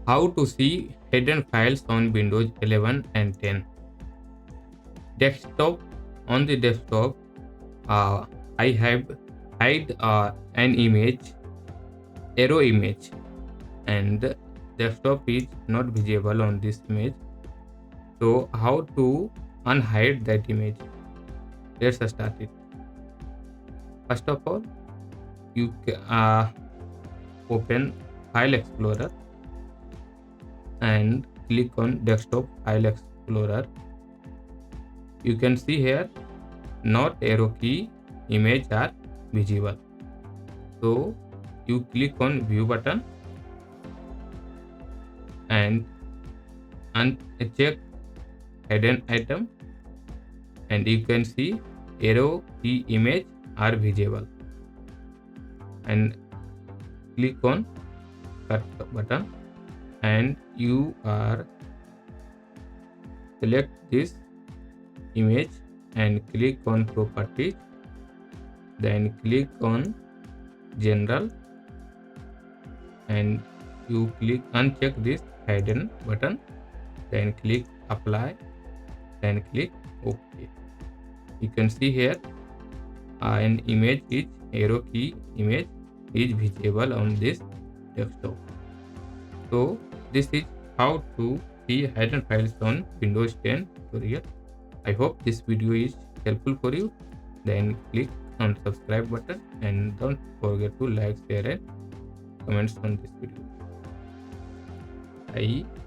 How to see hidden files on Windows 11 and 10. Desktop. On the desktop, I have hide an image, arrow image, and desktop is not visible on this image. So how to unhide that image? Let's start it. First of all, you open File Explorer and click on Desktop File Explorer. You can see here not arrow key image are visible. So you click on View button and uncheck hidden item, and you can see arrow key image are visible, and click on cut button, and you are select this image and click on properties, then click on general, and you click uncheck this hidden button, then click apply, then click OK. You can see here an image is arrow key image is visible on this desktop. So this is how to see hidden files on Windows 10 tutorial. I hope this video is helpful for you. Then click on subscribe button and don't forget to like, share and comments on this video. Bye.